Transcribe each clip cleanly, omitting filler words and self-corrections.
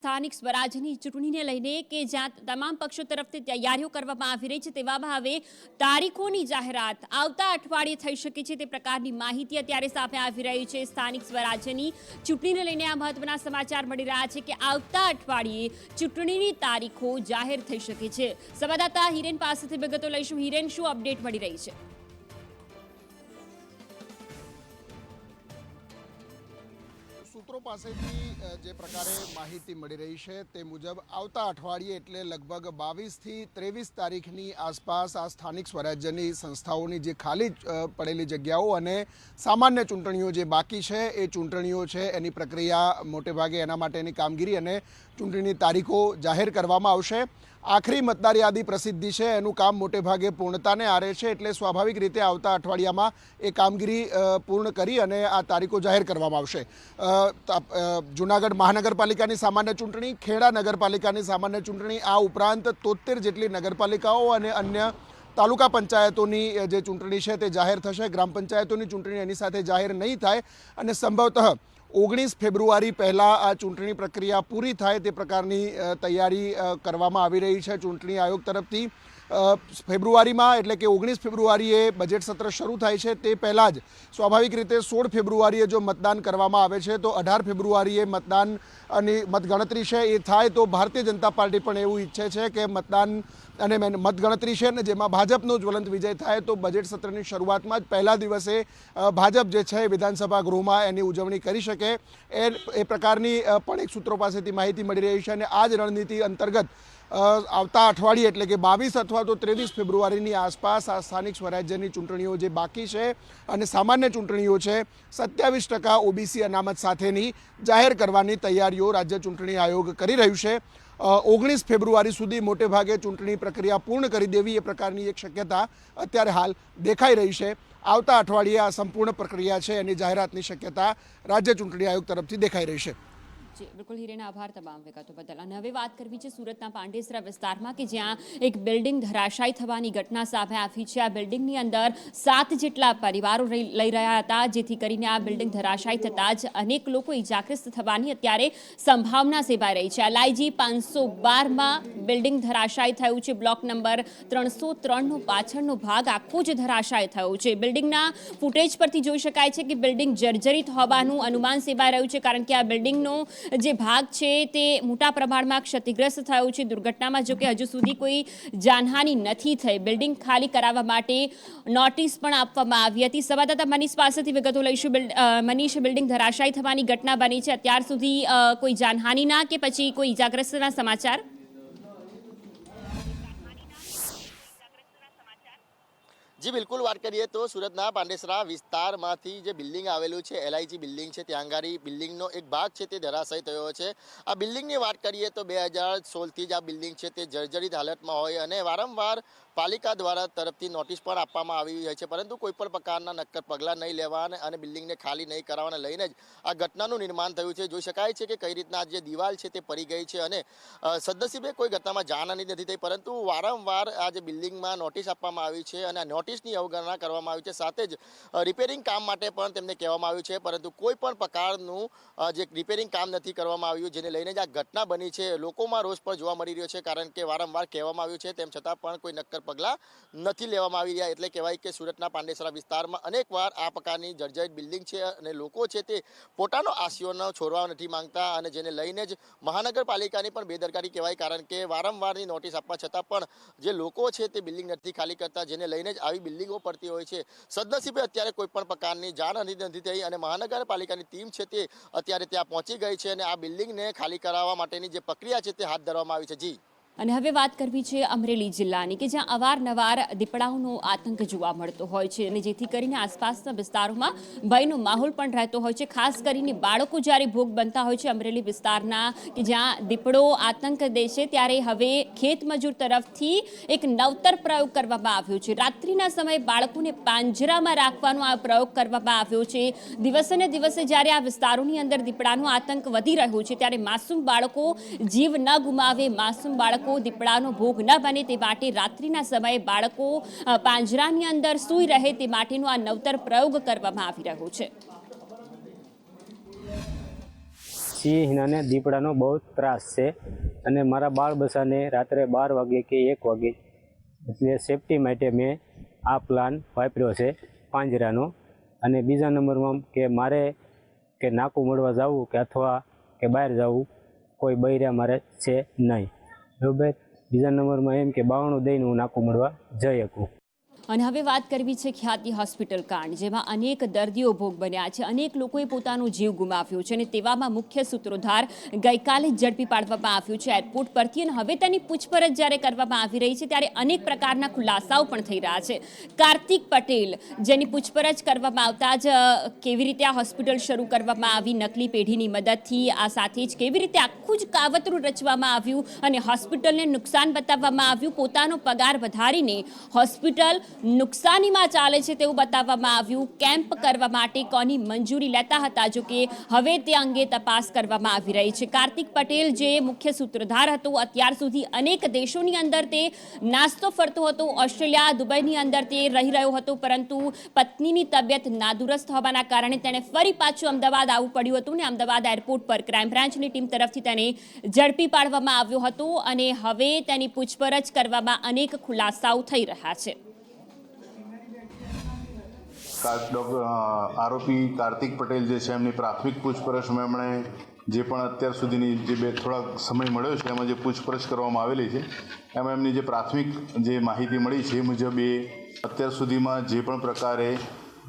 સ્થાનિક સ્વરાજની ચૂંટણીને લઈને કે જ્યાં તમામ પક્ષો તરફથી તૈયારીઓ કરવામાં આવી રહી છે તેવામાં હવે તારીખોની જાહેરાત આવતા અઠવાડિયે થઈ શકે છે તે પ્રકારની માહિતી અત્યારે સામે આવી રહી છે। સ્થાનિક સ્વરાજ્યની ચૂંટણીને લઈને આ મહત્વના સમાચાર મળી રહ્યા છે કે આવતા અઠવાડિયે ચૂંટણીની તારીખો જાહેર થઈ શકે છે। સંવાદદાતા હિરેન પાસેથી વિગતો લઈશું। હિરેન, શું અપડેટ મળી રહી છે? सूत्रों पासेथी जे प्रकारे माहिती मळी रही है ते मुजब आवता अठवाडिये एटले लगभग 22 થી 23 तारीखनी आसपास आ स्थानिक स्वराज्यनी संस्थाओनी जे खाली पड़ेली जग्याओ अने सामान्य चूंटणीओ जे बाकी है ए चूंटणीओ है एनी प्रक्रिया मोटे भागे एना माटेनी कामगीरी अने चूंटणीनी तारीखो जाहेर करवामां आवशे। आखरी मतदार यादी प्रसिद्धि है एनु काम मोटे भागे पूर्णता ने आरे छे एटले स्वाभाविक रीते आवता अठवाडियामां ए कामगीरी पूर्ण करी अने आ तारीखो जाहेर करवामां आवशे। जूनागढ़ महानगरपालिकानी सामान्य चूंटणी, खेड़ा नगरपालिकानी सामान्य चूंटणी, आ उपरांत 73 जेटली नगरपालिकाओ अने अन्य तालुका पंचायतोनी जे चूंटणी है ते जाहेर थशे। ग्राम पंचायतोनी चूंटणी एनी साथे जाहेर नहीं थाय अने संभवतः 19 फेब्रुआरी पहला आ चूंटणी प्रक्रिया पूरी थाय ते प्रकारनी तैयारी करवामां आवी रही है। चूंटणी आयोग तरफथी फेब्रुआरी में एटले के 19 फेब्रुआरीए बजेट सत्र शुरू थाय छे ते पहला ज स्वाभाविक रीते 16 फेब्रुआरीए जो मतदान करवामां आवे छे तो 18 फेब्रुआरीए मतदान अने मतगणतरी है ए थाय तो भारतीय जनता पार्टी पण एवुं इच्छे छे के मतदान अने मतगणतरी है ने जेमां भाजपनो ज्वलंत विजय थाय तो बजेट सत्रनी शरूआत में पहला दिवसे भाजप जे छे विधानसभा गृहमां एनी उजवणी करी शके ए प्रकारनी पण एक सूत्रों पासेथी माहिती मळी रही छे। अने आ ज रणनीति अंतर्गत आवता अठवाडिये एटले के 22 अथवा तो 23 फेब्रुआरीनी आसपास आ स्थानिक स्वराज्यनी चूंटणीओ जे बाकी है अने सामान्य चूंटणीओ है 27% ओबीसी अनामत साथेनी जाहेर करवानी तैयारीओ राज्य चूंटणी आयोग करी रह्युं छे। 19 फेब्रुआरी सुधी मोटे भागे चूंटणी प्रक्रिया पूर्ण करी देवी ए प्रकारनी एक शक्यता अत्यारे हाल देखाई रही है। आवता अठवाडिये आ संपूर्ण प्रक्रिया है एनी जाहेरातनी शक्यता राज्य चूंटणी आयोग तरफथी देखाई रही है। जी बिल्कुल हीरेन, आभार तमाम विगतो बदल। અને હવે વાત કરવી છે સુરતના પાંડેસરા વિસ્તારમાં કે જ્યાં એક બિલ્ડિંગ ધરાશાયી થવાની ઘટના સામે આવી છે। આ બિલ્ડિંગની અંદર 7 જેટલા પરિવારો લઈ રહ્યા હતા, જેથી કરીને આ બિલ્ડિંગ ધરાશાયી થતા જ અનેક લોકો ઇજાગ્રસ્ત થવાની અત્યારે સંભાવના સેવાઈ રહી છે। LIG 512 માં બિલ્ડિંગ ધરાશાયી થયું છે। બ્લોક નંબર 303 નો પાછળનો ભાગ આખો જ ધરાશાયી થયો છે। બિલ્ડિંગના ફૂટેજ પરથી જોઈ શકાય છે કે બિલ્ડિંગ જર્જરિત હોવાનું અનુમાન સેવાઈ રહ્યું છે, કારણ કે આ બિલ્ડિંગનો જે ભાગ છે તે મોટા પ્રમાણમાં ક્ષતિગ્રસ્ત થયો છે। દુર્ઘટનામાં જો કે હજુ સુધી કોઈ જાનહાનિ નથી થઈ। બિલ્ડિંગ ખાલી કરાવવા માટે નોટિસ પણ આપવામાં આવી હતી। સંવાદદાતા મનીષ પાસેથી વિગતો લઈશું। મનીષ, બિલ્ડિંગ ધરાશાયી થવાની ઘટના બની છે, અત્યાર સુધી કોઈ જાનહાનિના કે પછી કોઈ ઇજાગ્રસ્તના સમાચાર? जी बिल्कुल, बात करिए तो सूरतना પાંડેસરા વિસ્તારમાંથી જે બિલ્ડિંગ આવેલું છે LIG બિલ્ડિંગ છે ત્યાં આગળ બિલ્ડિંગનો એક ભાગ છે તે ધરાશાયી થયો છે। આ બિલ્ડિંગની વાત કરીએ તો 2016થી જ આ બિલ્ડિંગ છે તે જર્જરિત હાલતમાં હોય અને વારંવાર પાલિકા દ્વારા તરફથી નોટિસ પણ આપવામાં આવી હોય છે, પરંતુ કોઈ પણ પ્રકારના નક્કર પગલાં નહીં લેવા અને બિલ્ડિંગને ખાલી નહીં કરાવવાને લઈને જ આ ઘટનાનું નિર્માણ થયું છે। જોઈ શકાય છે કે કઈ રીતના જે દિવાલ છે તે પડી ગઈ છે અને સદનસીબે કોઈ ઘટનામાં જાનહાનિ નથી થઈ, પરંતુ વારંવાર આ જે બિલ્ડિંગમાં નોટિસ આપવામાં આવી છે અને આ નોટિસની અવગણના કરવામાં આવી છે। સાથે જ રિપેરિંગ કામ માટે પણ તેમને કહેવામાં આવ્યું છે, પરંતુ કોઈ પણ પ્રકારનું જે રિપેરિંગ કામ નથી કરવામાં આવ્યું, જેને લઈને જ આ ઘટના બની છે। લોકોમાં રોષ પણ જોવા મળી રહ્યો છે, કારણ કે વારંવાર કહેવામાં આવ્યું છે તેમ છતાં પણ કોઈ નક્કર પગલાં નથી લેવામાં આવી રહ્યા। એટલે કહેવાય કે સુરતના પાંડેસરા વિસ્તારમાં અનેકવાર આ પ્રકારની જર્જરિત બિલ્ડિંગ છે અને લોકો છે તે પોતાનો આશયોનો છોડવા નથી માંગતા, અને જેને લઈને જ મહાનગરપાલિકાની પણ બેદરકારી કહેવાય, કારણ કે વારંવારની નોટિસ આપવા છતાં પણ જે લોકો છે તે બિલ્ડિંગ નથી ખાલી કરતા, જેને લઈને જ આવી બિલ્ડિંગો પડતી હોય છે। સદનસીબે અત્યારે કોઈ પણ પ્રકારની જાનહાનિ નથી થઈ અને મહાનગરપાલિકાની ટીમ છે તે અત્યારે ત્યાં પહોંચી ગઈ છે અને આ બિલ્ડિંગને ખાલી કરાવવા માટેની જે પ્રક્રિયા છે તે હાથ ધરવામાં આવી છે। જી અને હવે વાત કરવી છે અમરેલી જિલ્લાની કે જ્યાં અવારનવાર દીપડાઓનો આતંક જોવા મળતો હોય છે અને જેથી કરીને આસપાસના વિસ્તારોમાં ભયનો માહોલ પણ રહેતો હોય છે। ખાસ કરીને બાળકો જ્યારે ભોગ બનતા હોય છે અમરેલી વિસ્તારના કે જ્યાં દીપડો આતંક દે છે, ત્યારે હવે ખેત મજૂર તરફથી એક નવતર પ્રયોગ કરવામાં આવ્યો છે। રાત્રિના સમયે બાળકોને પાંજરામાં રાખવાનો આ પ્રયોગ કરવામાં આવ્યો છે। દિવસે ને દિવસે જ્યારે આ વિસ્તારોની અંદર દીપડાનો આતંક વધી રહ્યો છે, ત્યારે માસૂમ બાળકો જીવ ન ગુમાવે, માસૂમ બાળકો દીપડાનો ભોગ ન બને તે માટે રાત્રિના સમયે બાળકો પાંજરાની અંદર સૂઈ રહે તે માટેનો આ નવતર પ્રયોગ કરવામાં આવી રહ્યો છે। સિંહ અને દીપડાનો બહુ ત્રાસ છે અને મારા બાળ બચ્ચાને રાત્રે 12 વાગે કે 1 વાગે એટલે સેફટી માટે મેં આ પ્લાન વાપર્યો છે પાંજરાનો. અને બીજા નંબરમાં કે મારે કે નાકું મળવા જવું કે અથવા કે બહાર જવું કોઈ બૈરા મારે છે નહીં, બરાબર. બીજા નંબરમાં એમ કે બાવણું દઈને હું નાકું મળવા જઈ શકું. અને હવે વાત કરવી છે ખ્યાતિ હોસ્પિટલ કાંડ, જેમાં અનેક દર્દીઓ ભોગ બન્યા છે, અનેક લોકોએ પોતાનો જીવ ગુમાવ્યો છે અને તેવામાં મુખ્ય સૂત્રધાર ગઈકાલે જ ઝડપી પાડવામાં આવ્યું છે એરપોર્ટ પરથી. અને હવે તેની પૂછપરછ જ્યારે કરવામાં આવી રહી છે ત્યારે અનેક પ્રકારના ખુલાસાઓ પણ થઈ રહ્યા છે. કાર્તિક પટેલ, જેની પૂછપરછ કરવામાં આવતા જ કેવી રીતે આ હોસ્પિટલ શરૂ કરવામાં આવી નકલી પેઢીની મદદથી, આ સાથે જ કેવી રીતે આખું જ કાવતરું રચવામાં આવ્યું અને હોસ્પિટલને નુકસાન બતાવવામાં આવ્યું, પોતાનો પગાર વધારીને હોસ્પિટલ નુકસાનીમાં ચાલે છે તેવું બતાવવામાં આવ્યું, કેમ્પ કરવા માટે કોની મંજૂરી લેતા હતા, જો કે હવે તે અંગે તપાસ કરવામાં આવી રહી છે. કાર્તિક પટેલ જે મુખ્ય સૂત્રધાર હતો, અત્યાર સુધી અનેક દેશોની અંદર તે નાસ્તો ફરતો હતો, ઓસ્ટ્રેલિયા, દુબઈની અંદર તે રહી રહ્યો હતો, પરંતુ પત્નીની તબિયત નાદુરસ્ત હોવાના કારણે તેણે ફરી પાછું અમદાવાદ આવવું પડ્યું હતું અને અમદાવાદ એરપોર્ટ પર ક્રાઇમ બ્રાન્ચની ટીમ તરફથી તેને ઝડપી પાડવામાં આવ્યો હતો અને હવે તેની પૂછપરછ કરવામાં અનેક ખુલાસાઓ થઈ રહ્યા છે. આરોપી કાર્તિક પટેલ જે છે એમની પ્રાથમિક પૂછપરછમાં એમણે જે પણ અત્યાર સુધીની જે થોડાક સમય મળ્યો છે એમાં જે પૂછપરછ કરવામાં આવેલી છે એમાં એમની જે પ્રાથમિક જે માહિતી મળી છે એ મુજબ એ અત્યાર સુધીમાં જે પણ પ્રકારે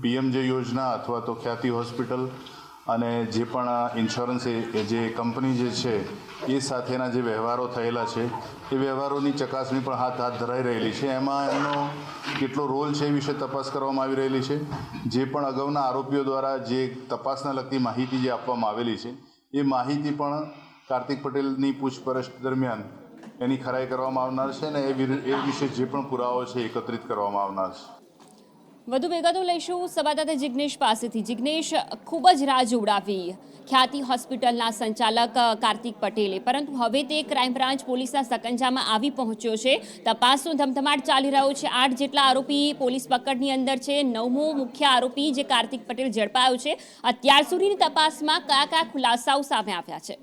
પીએમજે યોજના અથવા તો ખ્યાતિ હોસ્પિટલ અને જે પણ ઇન્સ્યોરન્સ જે કંપની જે છે એ સાથેના જે વ્યવહારો થયેલા છે એ વ્યવહારોની ચકાસણી પણ હાથ ધરાઈ રહેલી છે. એમાં એમનો કેટલો રોલ છે એ વિશે તપાસ કરવામાં આવી રહેલી છે. જે પણ અગાઉના આરોપીઓ દ્વારા જે તપાસના લગતી માહિતી જે આપવામાં આવેલી છે એ માહિતી પણ કાર્તિક પટેલની પૂછપરછ દરમિયાન એની ખરાઈ કરવામાં આવનાર છે અને એ વિશે જે પણ પુરાવાઓ છે એકત્રિત કરવામાં આવનાર છે. વધુ વિગતો લઈશું સંવાદદાતા જિગ્નેશ પાસેથી. જિગ્નેશ, ખૂબ જ રાજ ઉડાવી ખ્યાતિ હોસ્પિટલના સંચાલક કાર્તિક પટેલે, પરંતુ હવે તે ક્રાઇમ બ્રાન્ચ પોલીસના સકંજામાં આવી પહોંચ્યો છે. તપાસનો ધમધમાટ ચાલી રહ્યો છે. 8 જેટલા આરોપી પોલીસ પકડની અંદર છે. 9મો મુખ્ય આરોપી જે કાર્તિક પટેલ ઝડપાયો છે. અત્યાર સુધીની તપાસમાં કયા કયા ખુલાસાઓ સામે આવ્યા છે?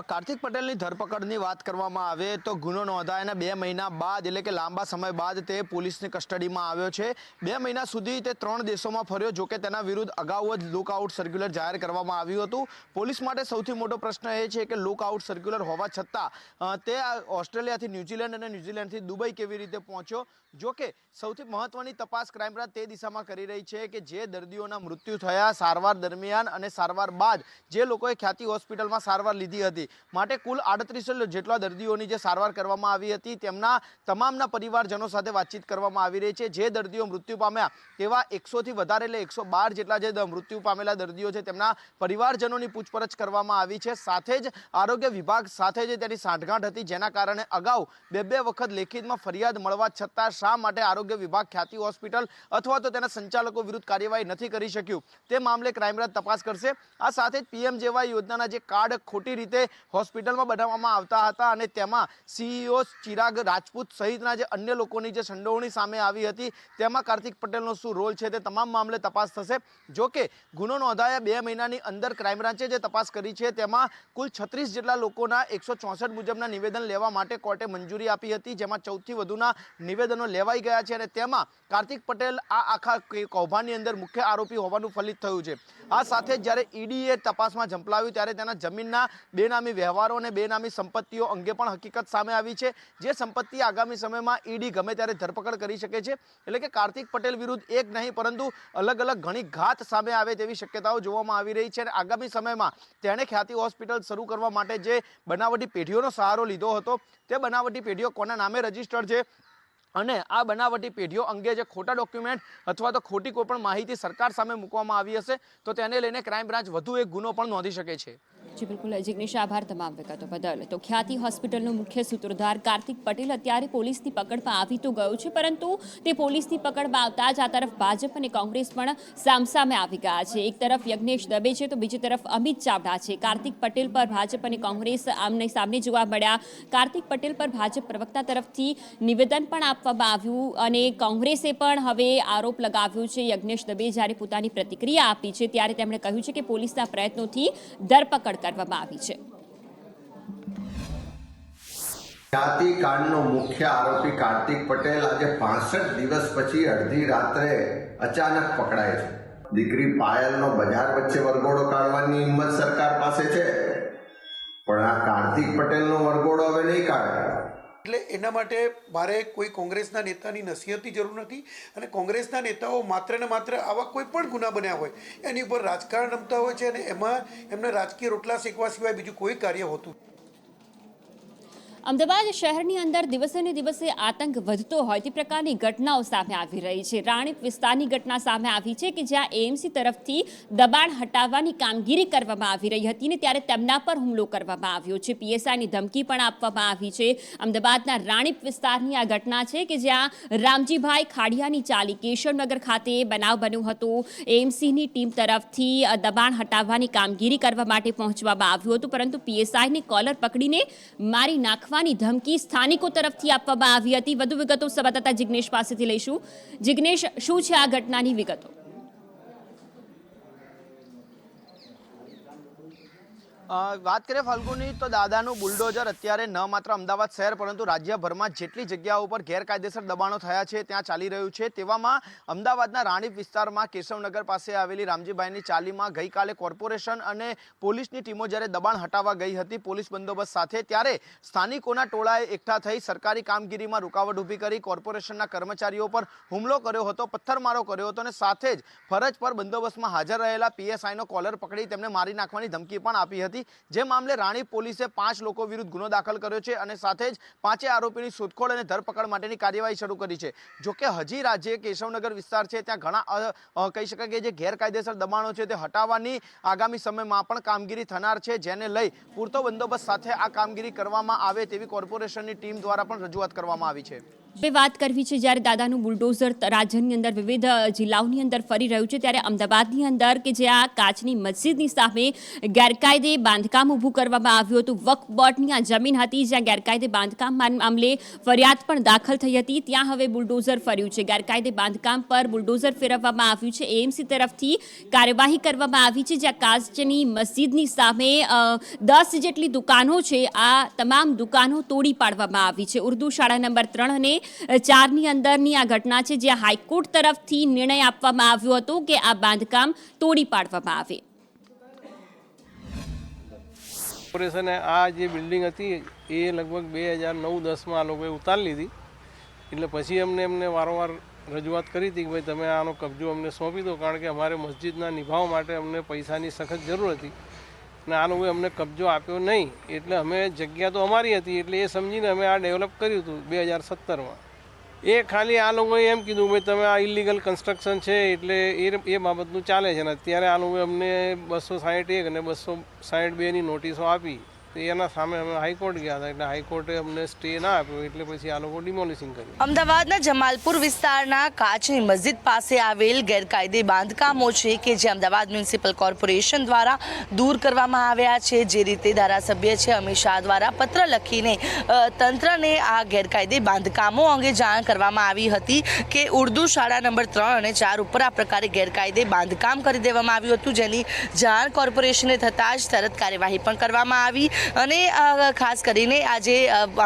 કાર્તિક પટેલની ધરપકડની વાત કરવામાં આવે તો ગુનો નોંધાયાના 2 મહિના બાદ, એટલે કે લાંબા સમય બાદ તે પોલીસની કસ્ટડીમાં આવ્યો છે. 2 મહિના સુધી તે 3 દેશોમાં ફર્યો, જોકે તેના વિરુદ્ધ અગાઉ જ લુકઆઉટ સર્ક્યુલર જાહેર કરવામાં આવ્યું હતું. પોલીસ માટે સૌથી મોટો પ્રશ્ન એ છે કે લુકઆઉટ સર્ક્યુલર હોવા છતાં તે ઓસ્ટ્રેલિયાથી ન્યૂઝીલેન્ડ અને ન્યૂઝીલેન્ડથી દુબઈ કેવી રીતે પહોંચ્યો. જોકે સૌથી મહત્વની તપાસ ક્રાઇમ બ્રાન્ચ તે દિશામાં કરી રહી છે કે જે દર્દીઓના મૃત્યુ થયા સારવાર દરમિયાન અને સારવાર બાદ, જે લોકોએ ખ્યાતિ હોસ્પિટલમાં સારવાર લીધી હતી, માટે કુલ 38 જેટલા દર્દીઓની જે સારવાર કરવામાં આવી હતી તેમના તમામના પરિવારજનો સાથે વાતચીત કરવામાં આવી રહી છે. જે દર્દીઓ મૃત્યુ પામ્યા તેવા 100થી વધારે, એટલે 112 જેટલા જે મૃત્યુ પામેલા દર્દીઓ છે તેમના પરિવારજનોની પૂછપરછ કરવામાં આવી છે. સાથે જ આરોગ્ય વિભાગ સાથે જે તેની સાંઠગાંઠ હતી, જેના કારણે અગાઉ 2 વખત લેખિતમાં ફરિયાદ મળવા છતાં શા માટે આરોગ્ય વિભાગ ખ્યાતિ હોસ્પિટલ અથવા તો તેના સંચાલકો વિરુદ્ધ કાર્યવાહી નથી કરી શક્યું, તે મામલે ક્રાઇમ બ્રાન્ચ તપાસ કરશે. આ સાથે જ પીએમજેવાય યોજનાના જે કાર્ડ ખોટી રીતે હોસ્પિટલમાં બનાવવામાં આવતા હતા અને તેમાં સીઈઓ ચિરાગ રાજપૂત સહિતના જે અન્ય લોકોની જે સંડોવણી સામે આવી હતી, તેમાં કાર્તિક પટેલનો શું રોલ છે તે તમામ મામલે તપાસ થશે. જોકે ગુનો નોંધાયા 2 મહિનાની અંદર ક્રાઇમ બ્રાન્ચે જે તપાસ કરી છે તેમાં કુલ 36 જેટલા લોકોના 164 મુજબના નિવેદન લેવા માટે કોર્ટે મંજૂરી આપી હતી, જેમાં 14થી વધુના નિવેદનો લેવાઈ ગયા છે અને તેમાં કાર્તિક પટેલ આ આખા કૌભાંડની અંદર મુખ્ય આરોપી હોવાનું ફલિત થયું છે. આ સાથે જ્યારે ઈડીએ તપાસમાં ઝંપલાવ્યું ત્યારે તેના જમીનના બેનામી વ્યવહારો અને બેનામી સંપત્તિઓ અંગે પણ હકીકત સામે આવી છે. જે સંપત્તિ આગામી સમયમાં ઈડી ગમે ત્યારે ધરપકડ કરી શકે છે. એટલે કે કાર્તિક પટેલ વિરુદ્ધ એક નહીં પરંતુ અલગ અલગ ઘણી ઘાત સામે આવે તેવી શક્યતાઓ જોવામાં આવી રહી છે અને આગામી સમયમાં તેણે ખ્યાતિ હોસ્પિટલ શરૂ કરવા માટે જે બનાવટી પેઢીઓનો સહારો લીધો હતો, તે બનાવટી પેઢીઓ કોના નામે રજીસ્ટર્ડ છે અને આ બનાવટી પેઢીઓ અંગે જે ખોટા ડોક્યુમેન્ટ અથવા તો ખોટી કોઈ પણ માહિતી સરકાર સામે મૂકવામાં આવી હશે તો તેને લઈને ક્રાઇમ બ્રાન્ચ વધુ એક ગુનો પણ નોંધી શકે છે. જી બિલકુલ જિગ્નેશ, આભાર તમામ વિગતો બદલ. તો ખ્યાતિ હોસ્પિટલનો મુખ્ય સૂત્રધાર કાર્તિક પટેલ અત્યારે પોલીસની પકડમાં આવી તો ગયો છે, પરંતુ તે પોલીસની પકડમાં આવતા જ આ તરફ ભાજપ અને કોંગ્રેસ પણ સામસામે આવી ગયા છે. એક તરફ યજ્ઞેશ દવે છે તો બીજી તરફ અમિત ચાવડા છે. કાર્તિક પટેલ પર ભાજપ અને કોંગ્રેસ આમને સામને જોવા મળ્યા. કાર્તિક પટેલ પર ભાજપ પ્રવક્તા તરફથી નિવેદન પણ આપવામાં આવ્યું અને કોંગ્રેસે પણ હવે આરોપ લગાવ્યો છે. યજ્ઞેશ દવે જ્યારે પોતાની પ્રતિક્રિયા આપી છે ત્યારે તેમણે કહ્યું છે કે પોલીસના પ્રયત્નોથી ધરપકડ કરવામાં આવી છે. ખ્યાતિકાંડનો મુખ્ય આરોપી કાર્તિક પટેલ આજે 65 દિવસ પછી અડધી રાત્રે અચાનક પકડાય છે. દીકરી પાયલનો બજાર વચ્ચે વરઘોડો કાઢવાની હિંમત સરકાર પાસે છે, પણ આ કાર્તિક પટેલનો વરઘોડો હવે નહીં કાઢે. એટલે એના માટે મારે કોઈ કોંગ્રેસના નેતાની નસીહતની જરૂર નથી અને કોંગ્રેસના નેતાઓ માત્ર ને માત્ર આવા કોઈ પણ ગુના બન્યા હોય એની ઉપર રાજકારણ રમતા હોય છે અને એમાં એમને રાજકીય રોટલા શેકવા સિવાય બીજું કોઈ કાર્ય હોતું. અમદાવાદ શહેરની અંદર દિવસે ને દિવસે આતંક વધતો હોય તે પ્રકારની ઘટનાઓ સામે આવી રહી છે. રાણીપ વિસ્તારની ઘટના સામે આવી છે કે જ્યાં એએમસી તરફથી દબાણ હટાવવાની કામગીરી કરવામાં આવી રહી હતી ને ત્યારે તેમના પર હુમલો કરવામાં આવ્યો છે. પીએસઆઈની ધમકી પણ આપવામાં આવી છે. અમદાવાદના રાણીપ વિસ્તારની આ ઘટના છે કે જ્યાં રામજીભાઈ ખાડિયાની ચાલી કેશવનગર ખાતે બનાવ બન્યો હતો. એએમસીની ટીમ તરફથી દબાણ હટાવવાની કામગીરી કરવા માટે પહોંચવામાં આવ્યું હતું, પરંતુ પીએસઆઈને કોલર પકડીને મારી નાખવાની ધમકી સ્થાનિકો તરફથી આપવામાં આવી હતી. વધુ વિગતો સંવાદદાતા જિગ્નેશ પાસેથી લઈશું. જિગ્નેશ, શું છે આ ઘટનાની વિગતો? વાત કરીએ ફાલ્ગુની તો દાદાનું બુલડોઝર અત્યારે ન માત્ર અમદાવાદ શહેર પરંતુ રાજ્યભરમાં જેટલી જગ્યાઓ પર ગેરકાયદેસર દબાણો થયા છે ત્યાં ચાલી રહ્યું છે. તેવામાં અમદાવાદના રાણીપ વિસ્તારમાં કેશવનગર પાસે આવેલી રામજીભાઈની ચાલીમાં ગઈકાલે કોર્પોરેશન અને પોલીસની ટીમો જ્યારે દબાણ હટાવવા ગઈ હતી પોલીસ બંદોબસ્ત સાથે, ત્યારે સ્થાનિકોના ટોળાએ એકઠા થઈ સરકારી કામગીરીમાં રૂકાવટ ઊભી કરી કોર્પોરેશનના કર્મચારીઓ પર હુમલો કર્યો હતો, પથ્થરમારો કર્યો હતો અને સાથે જ ફરજ પર બંદોબસ્તમાં હાજર રહેલા પીએસઆઈનો કોલર પકડી તેમને મારી નાખવાની ધમકી પણ આપી હતી. જે મામલે રાણીપ પોલીસે 5 લોકો વિરુદ્ધ ગુનો દાખલ કર્યો છે અને સાથે જ 5 આરોપીની શોધખોળ અને ધરપકડ માટેની કાર્યવાહી શરૂ કરી છે. જોકે હજી રાજ્ય કેશવનગર વિસ્તાર છે ત્યાં ઘણા કહી શકાય કે જે ગેરકાયદેસર દબાણો છે તે હટાવવાની આગામી સમયમાં પણ કામગીરી થનાર છે, જેને લઈ પૂરતો બંદોબસ્ત સાથે આ કામગીરી કરવામાં આવે તેવી કોર્પોરેશનની ટીમ દ્વારા પણ રજૂઆત કરવામાં આવી છે. હવે વાત કરવી છે જ્યારે દાદાનું બુલડોઝર રાજ્યની અંદર વિવિધ જિલ્લાઓની અંદર ફરી રહ્યું છે ત્યારે અમદાવાદની અંદર કે જ્યાં કાચની મસ્જિદની સામે ગેરકાયદે બાંધકામ ઊભું કરવામાં આવ્યું હતું. વક્ફ બોર્ડની આ જમીન હતી જ્યાં ગેરકાયદે બાંધકામ મામલે ફરિયાદ પણ દાખલ થઈ હતી. ત્યાં હવે બુલડોઝર ફર્યું છે. ગેરકાયદે બાંધકામ પર બુલડોઝર ફેરવવામાં આવ્યું છે. એએમસી તરફથી કાર્યવાહી કરવામાં આવી છે જ્યાં કાચની મસ્જિદની સામે 10 જેટલી દુકાનો છે આ તમામ દુકાનો તોડી પાડવામાં આવી છે. ઉર્દુ શાળા નંબર 3 અને 4ની અંદરની આ ઘટના છે જ્યાં હાઈકોર્ટ તરફથી નિર્ણય આપવામાં આવ્યો હતો કે આ બાંધકામ તોડી પાડવામાં આવે. કોર્પોરેશને આ જે બિલ્ડિંગ હતી એ લગભગ 2009-10માં આ લોકોએ ઉતારી લીધી. એટલે પછી એમને વારંવાર રજૂઆત કરી હતી કે ભાઈ તમે આનો કબજો અમને સોંપી દો, કારણ કે અમારે મસ્જિદના નિભાવ માટે અમને પૈસાની સખત જરૂર હતી અને આ લોકોએ અમને કબજો આપ્યો નહીં. એટલે અમે જગ્યા તો અમારી હતી એટલે એ સમજીને અમે આ ડેવલપ કર્યું હતું 2017માં. એ ખાલી આ લોકોએ એમ કીધું ભાઈ તમે આ ઇલીગલ કન્સ્ટ્રક્શન છે એટલે એ બાબતનું ચાલે છે. ને અત્યારે આ લોકોએ અમને 261 અને 262ની નોટિસો આપી. તો એના સામે અમે હાઈકોર્ટ ગયા હતા એટલે હાઈકોર્ટે અમને સ્ટે ના આપ્યો એટલે પછી આ લોકો ડિમોલિશિંગ કર્યું. અમદાવાદના જમાલપુર વિસ્તારના કાચની મસ્જિદ પાસે આવેલ ગેરકાયદે બાંધકામો છે કે જે અમદાવાદ મ્યુનિસિપલ કોર્પોરેશન દ્વારા દૂર કરવામાં આવ્યા છે. જે રીતે ધારાસભ્ય છે અમિત શાહ દ્વારા પત્ર લખીને તંત્રને આ ગેરકાયદે બાંધકામો અંગે જાણ કરવામાં આવી હતી કે ઉર્દુ શાળા નંબર 3 અને 4 ઉપર આ પ્રકારે ગેરકાયદે બાંધકામ કરી દેવામાં આવ્યું હતું, જેની જાણ કોર્પોરેશને થતાં જ તરત કાર્યવાહી પણ કરવામાં આવી અને ખાસ કરીને આ જે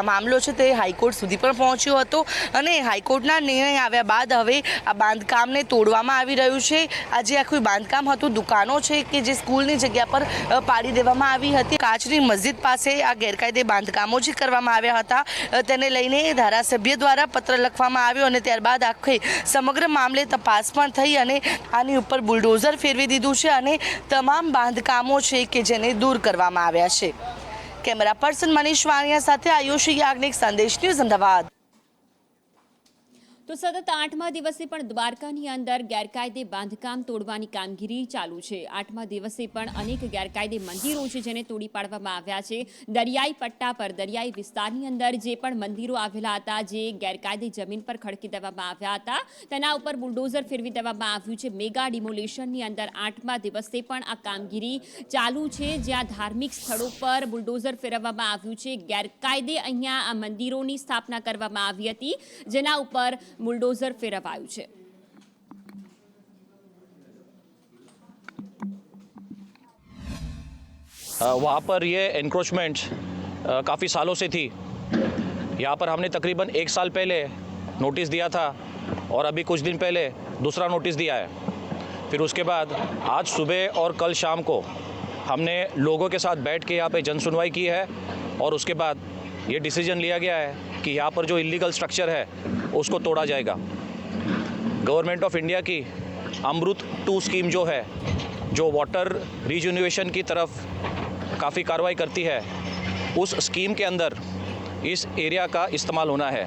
મામલો છે તે હાઈકોર્ટ સુધી પણ પહોંચ્યો હતો અને હાઈકોર્ટના નિર્ણય આવ્યા બાદ હવે આ બાંધકામને તોડવામાં આવી રહ્યું છે. આ જે આખું બાંધકામ હતું દુકાનો છે કે જે સ્કૂલની જગ્યા પર પાડી દેવામાં આવી હતી. કાચની મસ્જિદ પાસે આ ગેરકાયદે બાંધકામો જે કરવામાં આવ્યા હતા તેને લઈને ધારાસભ્ય દ્વારા પત્ર લખવામાં આવ્યો અને ત્યારબાદ આખે સમગ્ર મામલે તપાસ પણ થઈ અને આની ઉપર બુલડોઝર ફેરવી દીધું છે અને તમામ બાંધકામો છે કે જેને દૂર કરવામાં આવ્યા છે. કેમેરા પર્સન મનીષ વાણિયા સાથે આયુષી યાજ્ઞિક, સંદેશ ન્યૂઝ, અમદાવાદ. તો સતત 8મા દિવસે પણ દ્વારકાની અંદર ગેરકાયદે બાંધકામ તોડવાની કામગીરી ચાલુ છે. 8મા દિવસે પણ અનેક ગેરકાયદે મંદિરો છે જેને તોડી પાડવામાં આવ્યા છે. દરિયાઈ પટ્ટા પર દરિયાઈ વિસ્તારની અંદર જે પણ મંદિરો આવેલા હતા, જે ગેરકાયદે જમીન પર ખડકી દેવામાં આવ્યા હતા, તેના ઉપર બુલડોઝર ફેરવી દેવામાં આવ્યું છે. મેગા ડિમોલેશનની અંદર 8મા દિવસે પણ આ કામગીરી ચાલુ છે, જ્યાં ધાર્મિક સ્થળો પર બુલડોઝર ફેરવવામાં આવ્યું છે. ગેરકાયદે અહીંયા આ મંદિરોની સ્થાપના કરવામાં આવી હતી, જેના ઉપર બુલડોઝર ફેરવાયું છે. वहाँ पर ये एनक्रोचमेंट काफ़ी सालों से थी. यहाँ पर हमने तकरीबन 1 साल पहले नोटिस दिया था और अभी कुछ दिन पहले दूसरा नोटिस दिया है. फिर उसके बाद आज सुबह और कल शाम को हमने लोगों के साथ बैठ के यहाँ पे जन सुनवाई की है और उसके बाद ये डिसीजन लिया गया है कि यहाँ पर जो इलीगल स्ट्रक्चर है उसको तोड़ा जाएगा. गवर्नमेंट ऑफ इंडिया की अमृत 2 स्कीम जो है, जो वाटर रिजुनिवेशन की तरफ काफ़ी कार्रवाई करती है, उस स्कीम के अंदर इस एरिया का इस्तेमाल होना है.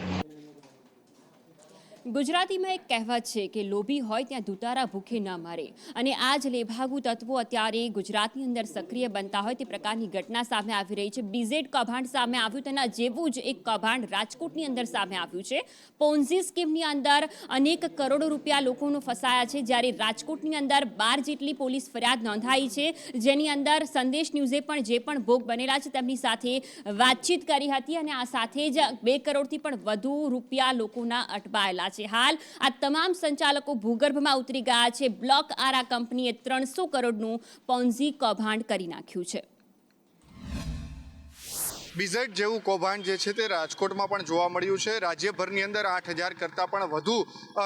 ગુજરાતીમાં એક કહેવત છે કે લોભી હોય ત્યાં દુતારા ભૂખે ન મરે, અને આ જ લેભાગુ તત્વો અત્યારે ગુજરાતની અંદર સક્રિય બનતા હોય તે પ્રકારની ઘટના સામે આવી રહી છે. બીઝેડ કૌભાંડ સામે આવ્યું, તેના જેવું જ એક કૌભાંડ રાજકોટની અંદર સામે આવ્યું છે. પોન્ઝી સ્કીમની અંદર અનેક કરોડો રૂપિયા લોકોનો ફસાયા છે, જ્યારે રાજકોટની અંદર 12 જેટલી પોલીસ ફરિયાદ નોંધાઈ છે, જેની અંદર સંદેશ ન્યૂઝે પણ જે પણ ભોગ બનેલા છે તેમની સાથે વાતચીત કરી હતી, અને આ સાથે જ 2 કરોડથી પણ વધુ રૂપિયા લોકોના અટવાયેલા છે. હાલ આ તમામ સંચાલકો ભૂગર્ભમાં ઉતરી ગયા છે. બ્લોક આરા કંપનીએ 300 કરોડનું પોન્ઝી કૌભાંડ કરી નાખ્યું છે. બીઝેડ જેવું કૌભાંડ જે છે તે રાજકોટમાં પણ જોવા મળ્યું છે. રાજ્યભરની અંદર 8000 કરતાં પણ વધુ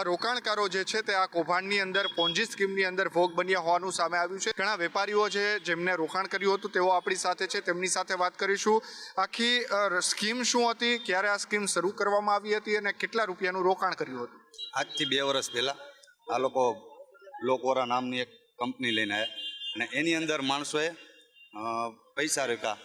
રોકાણકારો જે છે તે આ કૌભાંડની અંદર પોન્જી સ્કીમની અંદર ભોગ બન્યા હોવાનું સામે આવ્યું છે. ઘણા વેપારીઓ છે જેમને રોકાણ કર્યું હતું, તેઓ આપણી સાથે છે, તેમની સાથે વાત કરીશું. આખી સ્કીમ શું હતી, ક્યારે આ સ્કીમ શરૂ કરવામાં આવી હતી અને કેટલા રૂપિયાનું રોકાણ કર્યું હતું? આજથી 2 વર્ષ પહેલાં આ લોકો લોકવોરા નામની એક કંપની લઈને આવ્યા અને એની અંદર માણસોએ પૈસા રોક્યા.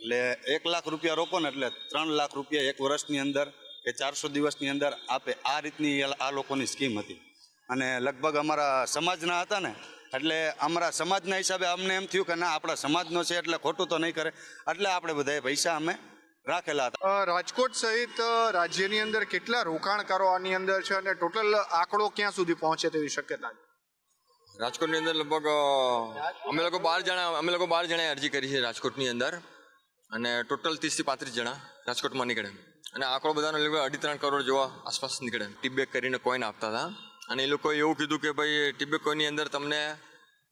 એટલે 1 લાખ રૂપિયા રોકો ને એટલે 3 લાખ રૂપિયા 1 વર્ષની અંદર કે 400 દિવસની અંદર આપે. આ રીતની આ લોકોની સ્કીમ હતી. અને લગભગ અમારા સમાજના હતા ને, એટલે અમારા સમાજના હિસાબે અમને એમ થયું કે ના, આપણા સમાજનો છે એટલે ખોટું તો નહીં કરે, એટલે આપણે બધાએ પૈસા અમે રાખેલા હતા. રાજકોટ સહિત રાજ્યની અંદર કેટલા રોકાણકારો આની અંદર છે અને ટોટલ આંકડો ક્યાં સુધી પહોંચે તેવી શક્યતા છે? રાજકોટની અંદર લગભગ અમે લોકો 12 જણાએ અરજી કરી છે રાજકોટની અંદર, અને ટોટલ 30 થી 35 જણા રાજકોટમાં નીકળે, અને આંકડો બધાનો લગભગ 2.5-3 કરોડ જેવા આસપાસ નીકળે. ટીબેક કરીને કોઈન આપતા હતા, અને એ લોકોએ એવું કીધું કે ભાઈ ટીબેક કોઈનની અંદર તમને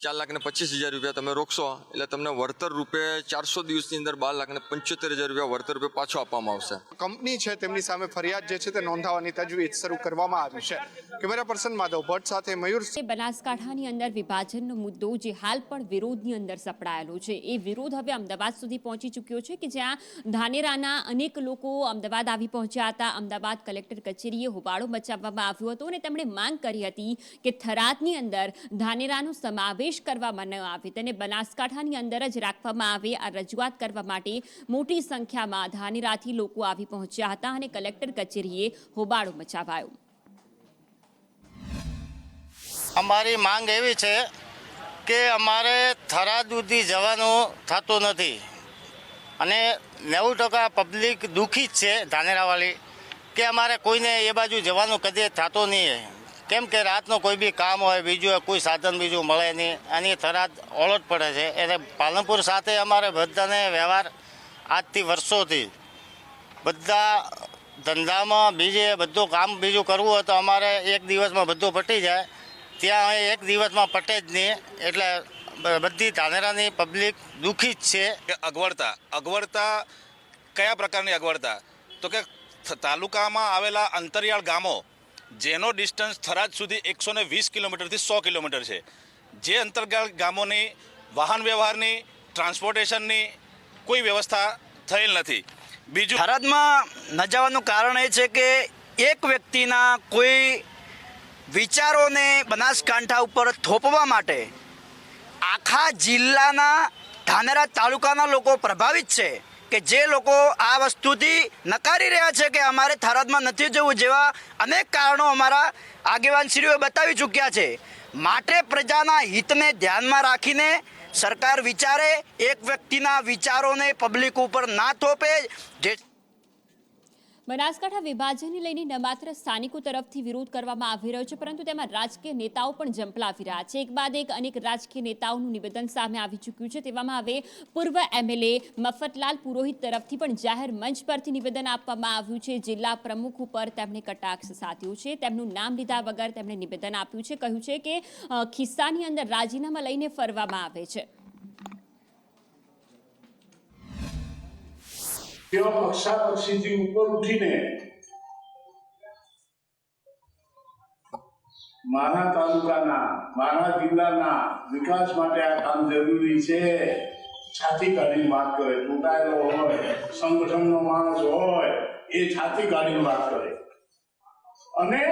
4,25,000 રૂપિયા તમે રોકશો એટલે તમને વળતર રૂપે 400 દિવસની અંદર 12,75,000 રૂપિયા વળતર રૂપે પાછો આપવામાં આવશે. કંપની છે તેમની સામે ફરિયાદ જે છે તે નોંધાવવાની તજવીજ શરૂ કરવામાં આવી છે. કેમેરા પર્સન માધવ ભટ્ટ સાથે મયુર. બનાસકાંઠાની અંદર વિભાજનનો મુદ્દો જે હાલ પણ વિરોધની અંદર સપડાયેલો છે, એ વિરોધ હવે અમદાવાદ સુધી પહોંચી ચૂક્યો છે, કે જ્યાં ધાનેરાના અનેક લોકો અમદાવાદ આવી પહોંચ્યા હતા. અમદાવાદ કલેક્ટર કચેરીએ હોબાળો મચાવવામાં આવ્યો હતો, અને તેમણે માંગ કરી હતી કે થરાદની અંદર ધાનેરાનો સમાવેશ કરવામાં ન આવે, તેને બનાસકાંઠાની અંદર જ રાખવામાં આવે. આ રજૂઆત કરવા માટે મોટી સંખ્યામાં ધાનેરાથી લોકો આવી પહોંચ્યા હતા, અને કલેક્ટર કચેરીએ હોબાળો મચાવાયો. અમારી માંગ એવી છે કે અમારે થરાદ સુધી જવાનું થતું નથી, અને 90% પબ્લિક દુઃખી જ છે ધાનેરાવાળી, કે અમારે કોઈને એ બાજુ જવાનું કદી થતું નહીં. કેમ કે રાતનો કોઈ બી કામ હોય, બીજું કોઈ સાધન બીજું મળે નહીં, અને થરાદ ઓળખ પડે છે. એટલે પાલનપુર સાથે અમારે બધાને વ્યવહાર આજથી વર્ષોથી બધા ધંધામાં બીજે બધું કામ બીજું કરવું હોય તો અમારે 1 દિવસમાં બધું પટી જાય, ત્યાં 1 દિવસમાં પટે જ નહીં. એટલે બધી ધાનેરાની પબ્લિક દુઃખી જ છે. અગવડતા કયા પ્રકારની અગવડતા? તો કે તાલુકામાં આવેલા અંતરિયાળ ગામો જેનો ડિસ્ટન્સ થરાદ સુધી 120 કિલોમીટરથી 100 કિલોમીટર છે, જે અંતર્ગત ગામોની વાહન વ્યવહારની, ટ્રાન્સપોર્ટેશનની કોઈ વ્યવસ્થા થયેલ નથી. બીજું, થરાદમાં ન જવાનું કારણ એ છે કે એક વ્યક્તિના કોઈ વિચારોને બનાસકાંઠા ઉપર થોપવા માટે આખા જિલ્લાના ધાનેરા તાલુકાના લોકો પ્રભાવિત છે. કે જે લોકો આ વસ્તુથી નકારી રહ્યા છે કે અમારે થરાદમાં નથી જવું જેવા અનેક કારણો અમારા આગેવાનશ્રીઓએ બતાવી ચૂક્યા છે. માટે પ્રજાના હિતને ધ્યાનમાં રાખીને સરકાર વિચારે, એક વ્યક્તિના વિચારોને પબ્લિક ઉપર ના થોપે. જે બનાસકાંઠા વિભાજનને લઈને ન માત્ર સ્થાનિકો તરફથી વિરોધ કરવામાં આવી રહ્યો છે, પરંતુ તેમાં રાજકીય નેતાઓ પણ ઝંપલાવી રહ્યા છે. એક બાદ એક અનેક રાજકીય નેતાઓનું નિવેદન સામે આવી ચૂક્યું છે. તેવામાં હવે પૂર્વ MLA મફતલાલ પુરોહિત તરફથી પણ જાહેર મંચ પરથી નિવેદન આપવામાં આવ્યું છે. જિલ્લા પ્રમુખ ઉપર તેમણે કટાક્ષ સાધ્યો છે. તેમનું નામ લીધા વગર તેમણે નિવેદન આપ્યું છે. કહ્યું છે કે ખિસ્સાની અંદર રાજીનામા લઈને ફરવામાં આવે છે. પક્ષાપક્ષીથી ઉપર ઉઠીને મારા તાલુકાના, મારા જિલ્લાના વિકાસ માટે આ કામ જરૂરી છે છાતી કાઢીને વાત કરે. ચૂંટાયેલો હોય, સંગઠનનો માણસ હોય, એ છાતી કાઢીને વાત કરે. અને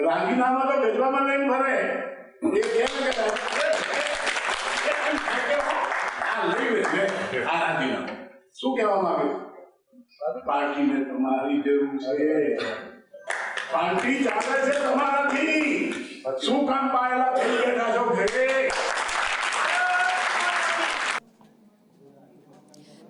રાજીનામા તો ગજવામાં લઈને ભરે. એ કેમ કે આ લઈ લે આ રાજીનામું. શું કહેવા માંગે? પાર્ટીને તમારી જરૂર છે. પાર્ટી ચાલે છે તમારાથી. શું કામ પાયેલા થઈ બેઠા છો ઘરે?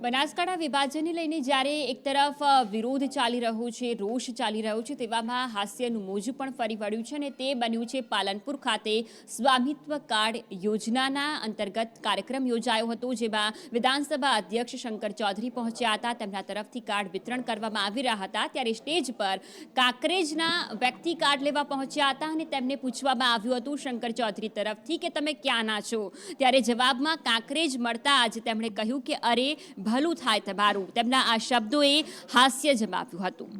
બનાસકાંઠા વિભાજનને લઈને જ્યારે એક તરફ વિરોધ ચાલી રહ્યો છે, રોષ ચાલી રહ્યો છે, તેવામાં હાસ્યનું મોજું પણ ફરી વળ્યું છે અને તે બન્યું છે પાલનપુર ખાતે સ્વામિત્વ કાર્ડ યોજનાના અંતર્ગત કાર્યક્રમ યોજાયો હતો, જેમાં વિધાનસભા અધ્યક્ષ શંકર ચૌધરી પહોંચ્યા હતા. તેમના તરફથી કાર્ડ વિતરણ કરવામાં આવી રહ્યા હતા. ત્યારે સ્ટેજ પર કાંકરેજના વ્યક્તિ કાર્ડ લેવા પહોંચ્યા હતા અને તેમને પૂછવામાં આવ્યું હતું શંકર ચૌધરી તરફથી કે તમે ક્યાંના છો? ત્યારે જવાબમાં કાંકરેજ મળતા જ તેમણે કહ્યું કે અરે ભલું થાય તમારું. તેમના આ શબ્દોએ હાસ્ય જમાવ્યું હતું.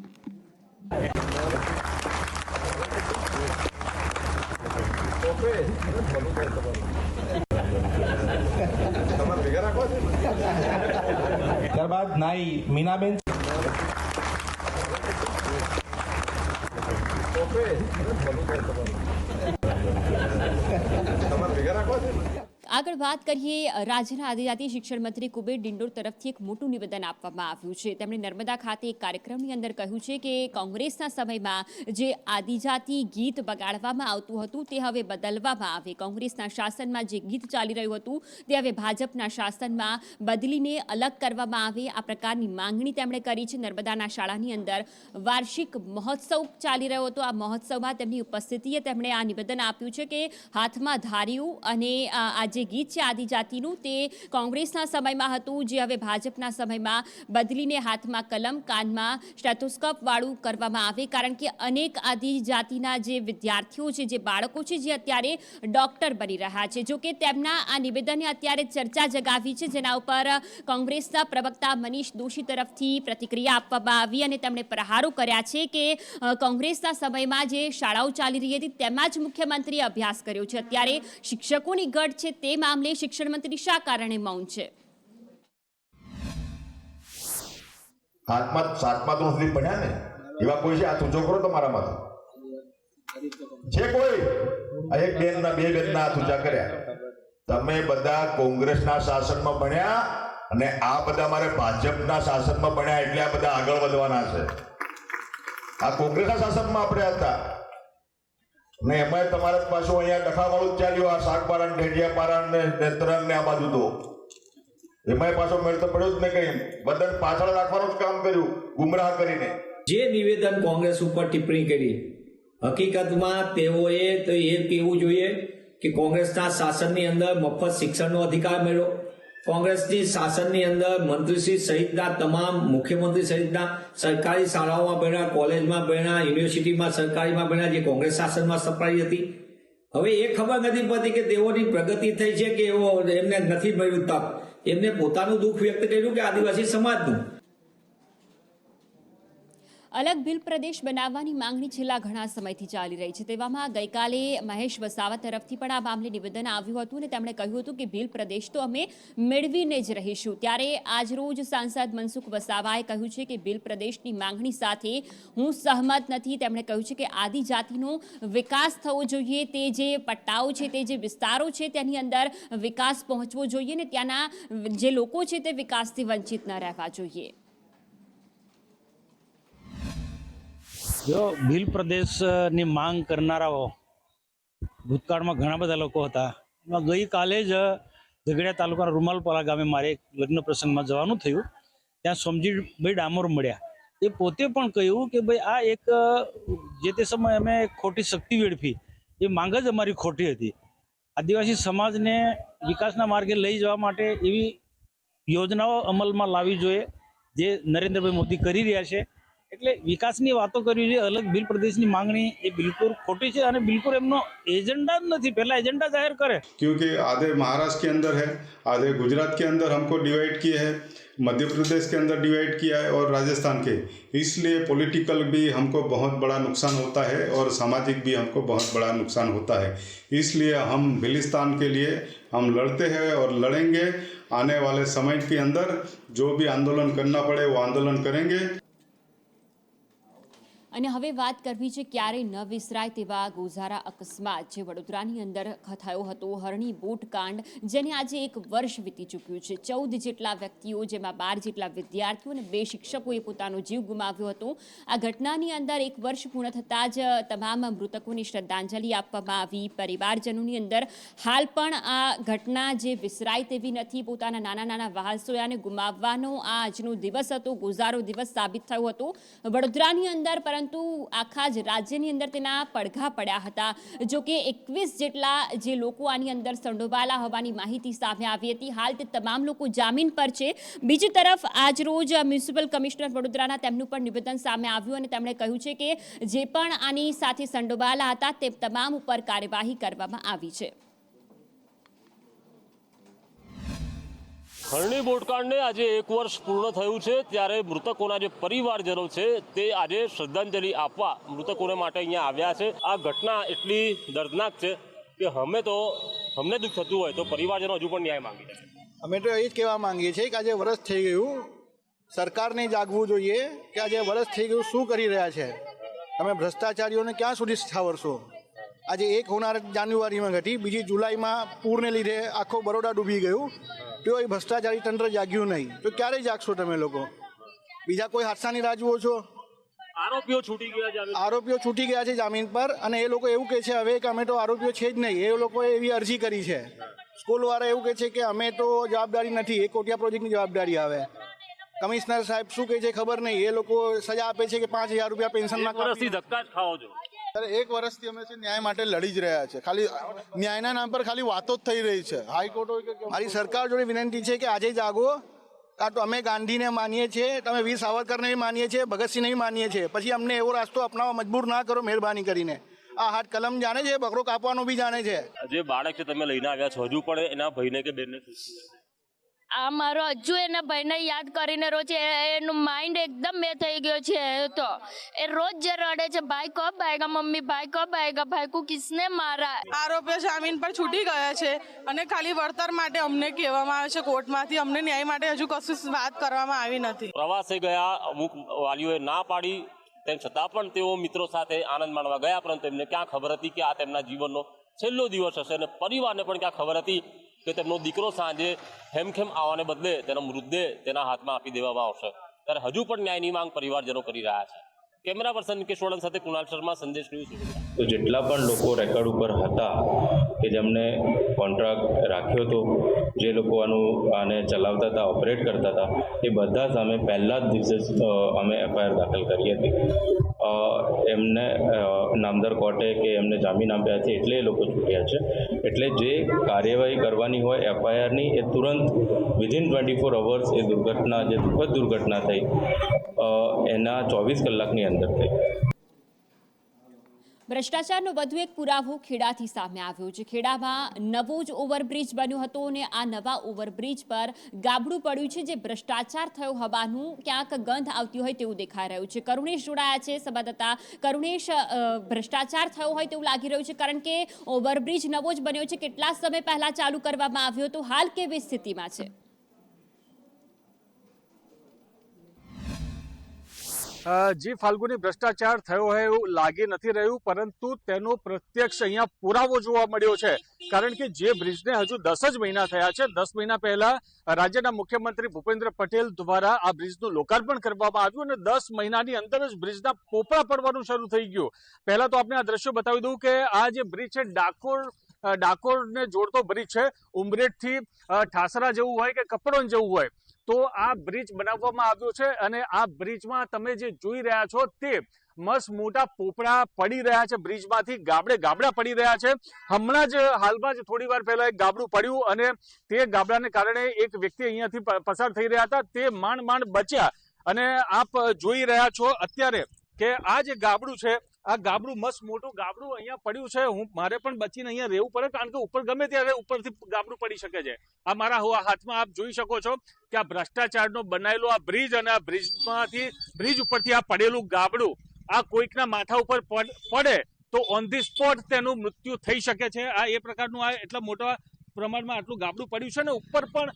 ત્યારબાદ નાઈ મીનાબેન આગળ વાત કરીએ, રાજ્યના આદિજાતિ શિક્ષણ મંત્રી કુબેર ડિંડોર તરફથી એક મોટું નિવેદન આપવામાં આવ્યું છે. તેમણે નર્મદા ખાતે એક કાર્યક્રમની અંદર કહ્યું છે કે કોંગ્રેસના સમયમાં જે આદિજાતિ ગીત બગાડવામાં આવતું હતું તે હવે બદલવામાં આવે. કોંગ્રેસના શાસનમાં જે ગીત ચાલી રહ્યું હતું તે હવે ભાજપના શાસનમાં બદલીને અલગ કરવામાં આવે. આ પ્રકારની માંગણી તેમણે કરી છે. નર્મદાના શાળાની અંદર વાર્ષિક મહોત્સવ ચાલી રહ્યો હતો. આ મહોત્સવમાં તેમની ઉપસ્થિતિએ તેમણે આ નિવેદન આપ્યું છે કે હાથમાં ધાર્યું અને આ જે ગીત છે આદિજાતિનું તે કોંગ્રેસના સમયમાં હતું, જે હવે ભાજપના સમયમાં બદલીને હાથમાં કલમ, કાનમાં સ્ટેથોસ્કોપ વાળું કરવામાં આવે. કારણ કે અનેક આદિજાતિના જે વિદ્યાર્થીઓ છે, જે બાળકો છે, જે અત્યારે ડોક્ટર બની રહ્યા છે. જો કે તેમના આ નિવેદને અત્યારે ચર્ચા જગાવી છે, જેના ઉપર કોંગ્રેસના પ્રવક્તા મનીષ દોશી તરફથી પ્રતિક્રિયા આપવામાં આવી અને તેમણે પ્રહારો કર્યા છે કે કોંગ્રેસના સમયમાં જે શાળાઓ ચાલી રહી હતી તેમાં જ મુખ્યમંત્રીએ અભ્યાસ કર્યો છે. અત્યારે શિક્ષકોની ઘટ છે તે મામલે શિક્ષણ મંત્રી શા કારણે મૌન છે? સાતમા ધોરણ સુધી ભણ્યા ને એવા કોઈ છે? હાથ ઊંચો કરો તમારામાંથી. છે કોઈ? એક બેનના, બે બેનના હાથ ઊંચા કર્યા. તમે બધા કોંગ્રેસના શાસનમાં ભણ્યા અને આ બધા મારે ભાજપના શાસનમાં ભણ્યા એટલે આ બધા આગળ વધવાના છે. આ કોંગ્રેસના શાસનમાં આપણે હતા ને એમાં તમારે પાછું અહીંયા ડખાવાળું ચાલ્યું. આ શાકપારા, ઢેડિયાપારા ને નેત્રંગ ને આ બાજુ તો એમાં પાછો મેળ તો પડ્યો જ ને. કઈ બધાને પાછળ રાખવાનું જ કામ કર્યું, ગુમરાહ કરીને. જે નિવેદન કોંગ્રેસ ઉપર ટિપ્પણી કરી, હકીકતમાં તેઓએ તો એ કહેવું જોઈએ કે કોંગ્રેસના શાસનની અંદર મફત શિક્ષણનો અધિકાર મળ્યો. કોંગ્રેસની શાસનની અંદર મંત્રીશ્રી સહિતના તમામ, મુખ્યમંત્રી સહિતના સરકારી શાળાઓમાં ભણ્યા, કોલેજમાં ભણ્યા, યુનિવર્સિટીમાં સરકારીમાં ભણ્યા, જે કોંગ્રેસ શાસનમાં સપ્લાય હતી. હવે એ ખબર નથી પડતી કે તેઓની પ્રગતિ થઈ છે કે એમને નથી મળ્યું તક. એમને પોતાનું દુઃખ વ્યક્ત કર્યું કે આદિવાસી સમાજનું. અલગ ભીલ પ્રદેશ બનાવવાની માંગણી છેલ્લા ઘણા સમયથી ચાલી રહી છે. તેવામાં ગઈકાલે મહેશ વસાવા તરફથી પણ આ મામલે નિવેદન આવ્યું હતું અને તેમણે કહ્યું હતું કે ભીલ પ્રદેશ તો અમે મેળવીને જ રહીશું. ત્યારે આજરોજ સાંસદ મનસુખ વસાવાએ કહ્યું છે કે ભીલ પ્રદેશની માંગણી સાથે હું સહમત નથી. તેમણે કહ્યું છે કે આદિજાતિનો વિકાસ થવો જોઈએ, તે જે પટ્ટાઓ છે, તે જે વિસ્તારો છે તેની અંદર વિકાસ પહોંચવો જોઈએ ને ત્યાંના જે લોકો છે તે વિકાસથી વંચિત ન રહેવા જોઈએ. જો ભીલ પ્રદેશની માંગ કરનારાઓ ભૂતકાળમાં ઘણા બધા લોકો હતા. એમાં ગઈકાલે જ ઝઘડિયા તાલુકાના રૂમાલપાલા ગામે મારે એક લગ્ન પ્રસંગમાં જવાનું થયું. ત્યાં સોમજીભાઈ ડામોર મળ્યા. એ પોતે પણ કહ્યું કે ભાઈ આ એક જે તે સમયે અમે ખોટી શક્તિ વેડફી, એ માંગ જ અમારી ખોટી હતી. આદિવાસી સમાજને વિકાસના માર્ગે લઈ જવા માટે એવી યોજનાઓ અમલમાં લાવવી જોઈએ જે નરેન્દ્રભાઈ મોદી કરી રહ્યા છે. એટલે વિકાસની વાતો કરવી જોઈએ. અલગ ભીલ પ્રદેશની માંગણી એ બિલકુલ ખોટી છે અને બિલકુલ એમનો એजेंडा જ નથી. पहला एजेंडा जाहिर करे, क्योंकि आधे महाराष्ट्र के अंदर है, आधे गुजरात के अंदर हमको डिवाइड किए हैं, मध्य प्रदेश के अंदर डिवाइड किया है और राजस्थान के. इसलिए पॉलिटिकल भी हमको बहुत बड़ा नुकसान होता है और सामाजिक भी हमको बहुत बड़ा नुकसान होता है. इसलिए हम भीलिस्तान के लिए हम लड़ते हैं और लड़ेंगे. आने वाले समय के अंदर जो भी आंदोलन करना पड़े वो आंदोलन करेंगे. અને હવે વાત કરવી છે ક્યારેય ન વિસરાય તેવા ગોઝારા અકસ્માત જે વડોદરાની અંદર થયો હતો, હરણી બોટ કાંડ, જેને આજે 1 વર્ષ વીતી ચૂક્યું છે. 14 જેટલા વ્યક્તિઓ, જેમાં 12 જેટલા વિદ્યાર્થીઓ અને 2 શિક્ષકોએ પોતાનો જીવ ગુમાવ્યો હતો. આ ઘટનાની અંદર 1 વર્ષ પૂર્ણ થતાં જ તમામ મૃતકોને શ્રદ્ધાંજલિ આપવામાં આવી. પરિવારજનોની અંદર હાલ પણ આ ઘટના જે વિસરાય તેવી નથી. પોતાના નાના નાના વહાસોયાને ગુમાવવાનો આ આજનો દિવસ હતો, ગોઝારો દિવસ સાબિત થયો હતો વડોદરાની અંદર. પરંતુ આખા જ રાજ્યની અંદર તેના પડઘા પડ્યા હતા. જો કે 21 જેટલા જે લોકો આની અંદર સંડોવાયેલા હોવાની માહિતી સામે આવી હતી. હાલ તે તમામ લોકો જામીન પર છે. બીજી તરફ આજરોજ મ્યુનિસિપલ કમિશનર વડોદરાના તેમનું પણ નિવેદન સામે આવ્યું અને તેમણે કહ્યું છે કે જે પણ આની સાથે સંડોવાયેલા હતા તે તમામ ઉપર કાર્યવાહી કરવામાં આવી છે. હરણી બોટકાંડને આજે 1 વર્ષ પૂર્ણ થયું છે, ત્યારે મૃતકોના જે પરિવારજનો છે તે આજે શ્રદ્ધાંજલિ આપવા મૃતકોને માટે અહીંયા આવ્યા છે. આ ઘટના એટલી દર્દનાક છે કે અમને દુઃખ થતું હોય તો પરિવારજનો હજુ પણ ન્યાય માંગી રહ્યા છે. અમે તો એ જ કહેવા માંગીએ છીએ કે આજે વર્ષ થઈ ગયું, સરકારને જાગવું જોઈએ કે આજે વર્ષ થઈ ગયું શું કરી રહ્યા છે. તમે ભ્રષ્ટાચારીઓને ક્યાં સુધી સાવરશો. આજે 1 હોનારત જાન્યુઆરીમાં ઘટી, બીજી જુલાઈમાં પૂરને લીધે આખો બરોડા ડૂબી ગયું. તો એ ભ્રષ્ટાચારી તંત્ર જાગ્યું નહીં તો ક્યારે જાગશો તમે લોકો? બીજા કોઈ હાદસાની રાહ જુઓ છો? આરોપીઓ છૂટી ગયા છે જામીન પર અને એ લોકો એવું કહે છે હવે કે અમે તો આરોપીઓ છે જ નહીં. એ લોકોએ એવી અરજી કરી છે. સ્કૂલવાળા એવું કહે છે કે અમે તો જવાબદારી નથી, એ કોટિયા પ્રોજેક્ટની જવાબદારી આવે. કમિશનર સાહેબ શું કહે છે ખબર નહીં. એ લોકો સજા આપે છે કે 5,000 રૂપિયા પેન્શનમાં. ધક્કા જ ખાઓ છો. 1 વર્ષથી અમે ન્યાય માટે લડી જ રહ્યા છે. ખાલી ન્યાયના નામ પર ખાલી વાતો જ થઈ રહી છે. હાઈકોર્ટ મારી સરકાર જોડે વિનંતી છે કે આજે જાગો. કાં તો અમે ગાંધીને માનીએ છીએ, તમે વીર સાવરકરને માનીએ છીએ, ભગતસિંહને માનીએ છીએ, પછી અમને એવો રસ્તો અપનાવવા મજબૂર ના કરો મહેરબાની કરીને. આ હાથ કલમ જાણે છે, બકરો કાપવાનો બી જાણે છે. જે બાળક છે તમે લઈને આવ્યા છો, હજુ પણ એના ભાઈને કે બેનને આ મારો હજુ એના ભાઈને યાદ કરીને રોજ એનું માઇન્ડ એકદમ મેં થઈ ગયો છે. તો એ રોજ જે રડે છે, ભાઈ કબ આएगा મમ્મી, ભાઈ કબ આएगा, ભાઈ કો કિસને મારા. આરોપીઓ જામીન પર છૂટી ગયા છે અને ખાલી વળતર માટે અમને કહેવામાં આવે છે કોર્ટમાંથી. અમને ન્યાય માટે હજુ કશું વાત કરવામાં આવી નથી. પ્રવાસે ગયા, અમુક વાલીઓએ ના પાડી, તેમ છતાં પણ તેઓ મિત્રો સાથે આનંદ માણવા ગયા, પરંતુ એમને ક્યાં ખબર હતી કે આ તેમના જીવનનો છેલ્લો દિવસ હશે. અને પરિવારને પણ ક્યાં ખબર હતી કે તેમનો દીકરો સાંજે હેમખેમ આવવાને બદલે તેનો મૃતદેહ તેના હાથમાં આપી દેવામાં આવશે. ત્યારે હજુ પણ ન્યાયની માંગ પરિવારજનો કરી રહ્યા છે. કેમેરા પર્સન નિકેશ વડન સાથે કુણાલ શર્મા, સંદેશ ન્યૂઝ. તો જેટલા પણ લોકો રેકોર્ડ ઉપર હતા કે જેમને કોન્ટ્રાક્ટ રાખ્યો હતો, જે લોકો આને ચલાવતા હતા, ઓપરેટ કરતા હતા, એ બધા સામે પહેલા જ દિવસે અમે એફઆઈઆર દાખલ કરી હતી. એમને નામદાર કોર્ટે કે એમને જામીન આપ્યા છે એટલે એ લોકો છૂટ્યા છે. એટલે જે કાર્યવાહી કરવાની હોય એફઆઈઆરની એ તુરંત વિધિન 24 અવર્સ એ દુર્ઘટના, જે દુઃખદ દુર્ઘટના થઈ એના 24 કલાકની અંદર થઈ. ભ્રષ્ટાચારનો વધુ એક પુરાવો ખેડાથી સામે આવ્યો છે. ખેડામાં નવો જ ઓવરબ્રિજ બન્યો હતો અને આ નવા ઓવરબ્રિજ પર ગાબડું પડ્યું છે, જે ભ્રષ્ટાચાર થયો હોવાનું ક્યાંક ગંધ આવતી હોય તેવું દેખાઈ રહ્યું છે. કરુણેશ જોડાયા છે સંવાદદાતા. કરુણેશ, ભ્રષ્ટાચાર થયો હોય તેવું લાગી રહ્યું છે, કારણ કે ઓવરબ્રિજ નવો જ બન્યો છે. કેટલા સમય પહેલા ચાલુ કરવામાં આવ્યો હતો, હાલ કેવી સ્થિતિમાં છે? જી ફાલ્ગુની, ભ્રષ્ટાચાર થયો હોય એવું લાગી નથી રહ્યું, પરંતુ તેનો પ્રત્યક્ષ અહીંયા પુરાવો જોવા મળ્યો છે. કારણ કે જે બ્રિજને હજુ 10 જ મહિના થયા છે, 10 મહિના પહેલા રાજ્યના મુખ્યમંત્રી ભૂપેન્દ્ર પટેલ દ્વારા આ બ્રિજનું લોકાર્પણ કરવામાં આવ્યું અને 10 મહિનાની અંદર જ બ્રિજના પોપડા પડવાનું શરૂ થઈ ગયું. પહેલા તો આપણે આ દ્રશ્યો બતાવી દઉં કે આ જે બ્રિજ છે ડાકોરને જોડતો બ્રિજ છે. ઉમરેઠથી ઠાસરા જવું હોય કે કપડોન જવું હોય તો આ બ્રિજ બનાવવામાં આવ્યો છે અને આ બ્રિજમાં તમે જે જોઈ રહ્યા છો તે મસ્ત મોટા પોપડા પડી રહ્યા છે. બ્રિજમાંથી ગાબડા પડી રહ્યા છે. હમણાં જ હાલમાં જ થોડી વાર પહેલા એક ગાબડું પડ્યું અને તે ગાબડાને કારણે એક વ્યક્તિ અહીંયાથી પસાર થઈ રહ્યા હતા, તે માંડ બચ્યા. અને આપ જોઈ રહ્યા છો અત્યારે કે આ જે ગાબડું છે, આ ગાબડું મસ્ત મોટું ગાબડું અહીંયા પડ્યું છે. મારે પણ બચીને અહીંયા રહેવું પડે, કારણ કે ઉપર ગમે ત્યારે ઉપરથી ગાબડું પડી શકે છે. આ મારા હાથમાં આપ જોઈ શકો છો કે આ ભ્રષ્ટાચારનો બનાવેલો આ બ્રિજ અને આ બ્રિજ ઉપરથી આ પડેલું ગાબડું આ કોઈકના માથા ઉપર પડે તો ઓન ધી સ્પોટ તેનું મૃત્યુ થઈ શકે છે. આ એ પ્રકારનું આ એટલા મોટા પ્રમાણમાં આટલું ગાબડું પડ્યું છે ને ઉપર પણ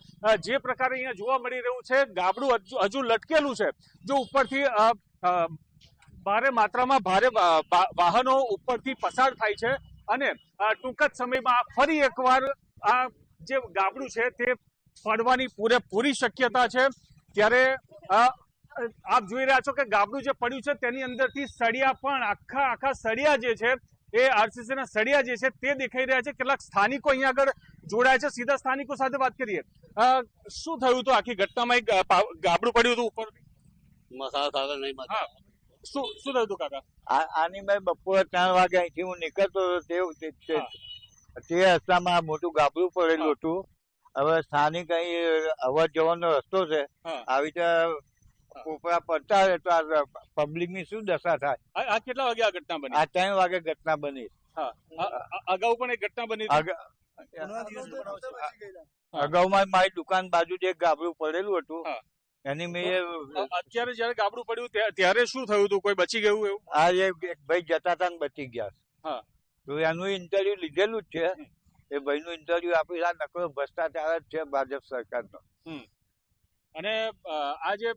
જે પ્રકારે અહીંયા જોવા મળી રહ્યું છે, ગાબડું હજુ લટકેલું છે. જો ઉપરથી ભારે માત્રામાં વાહનો ઉપરથી પસાર થાય છે અને ટૂંક જ સમયમાં ફરી એકવાર આ જે ગાબડું છે તે પડવાની પૂરેપૂરી શક્યતા છે. ત્યારે આપ જોઈ રહ્યા છો કે ગાબડું જે પડ્યું છે તેની અંદરથી સળિયા પણ આખા સળિયા જે છે એ આરસીસીના સળિયા જે છે તે દેખાઈ રહ્યા છે. કેટલાક સ્થાનિકો અહીંયા આગળ જોડાયા છે, સીધા સ્થાનિકો સાથે વાત કરીએ. શું થયું હતું આખી ઘટનામાં? એક ગાબડું પડ્યું હતું ઉપર. શું થયું હતું કાકા? આની મેં બપોરે 3 વાગે અહીંથી હું નીકળતો હતો તે રસ્તામાં મોટું ગાબડું પડેલું હતું. હવે સ્થાનિક અહીં અવર જવાનો રસ્તો છે, આવી રીતે પોપડા પડતા હોય તો આ પબ્લિક ની શું દશા થાય? આ કેટલા વાગે આ ઘટના બની? આ 3 વાગે ઘટના બની. અગાઉ પણ એક ઘટના બની. અગાઉમાં મારી દુકાન બાજુ જે ગાબડું પડેલું હતું એની મેં અત્યારે જયારે ગાબડું પડ્યું ત્યારે શું થયું હતું? કોઈ બચી ગયું એવું? આ એક ભાઈ જતા હતા ને બચી ગયા. તો એનું ઇન્ટરવ્યુ લીધેલું જ છે. એ ભાઈ નું ઇન્ટરવ્યુ આપી, આ નકરો ભ્રષ્ટાચાર જ છે ભાજપ સરકારનો. અને આ જે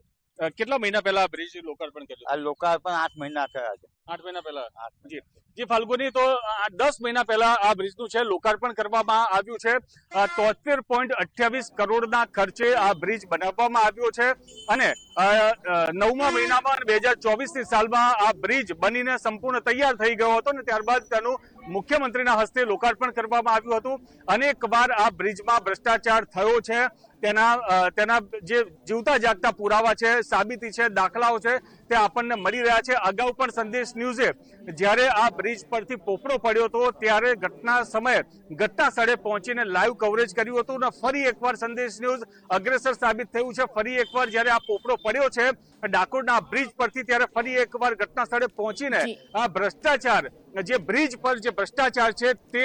કેટલા મહિના પહેલા બ્રિજ લોકાર્પણ કર્યું? આ લોકાર્પણ 8 મહિના થયા છે. 8 મહિના પહેલા. જી ફાલ્ગુની, તો 10 મહિના પહેલા આ બ્રિજનું છે લોકાર્પણ કરવામાં આવ્યું છે. 73.28 કરોડના ખર્ચે આ બ્રિજ બનાવવામાં આવ્યો છે અને 9મા મહિનામાં 2024ની સાલમાં આ બ્રિજ બનીને સંપૂર્ણ તૈયાર થઈ ગયો હતો ને ત્યારબાદ તેનું મુખ્યમંત્રીના હસ્તે લોકાર્પણ કરવામાં આવ્યું હતું. અનેક વાર આ બ્રિજમાં ભ્રષ્ટાચાર થયો છે તેના જે જીવતા જાગતા પુરાવા છે, સાબિતી છે, દાખલાઓ છે તે આપણને મળી રહ્યા છે. અગાઉ પણ સંદેશ ન્યૂઝે જ્યારે આ બ્રિજ પરથી પોપડો પડ્યો હતો ત્યારે ઘટના સ્થળે પહોંચીને લાઈવ કવરેજ કર્યું હતું અને ફરી એકવાર સંદેશ ન્યૂઝ અગ્રેસર સાબિત થયું છે. ફરી એકવાર જ્યારે આ પોપડો પડ્યો છે ડાકોરના બ્રિજ પરથી ત્યારે ફરી એકવાર ઘટના સ્થળે પહોંચીને આ ભ્રષ્ટાચાર, જે બ્રિજ પર જે ભ્રષ્ટાચાર છે તે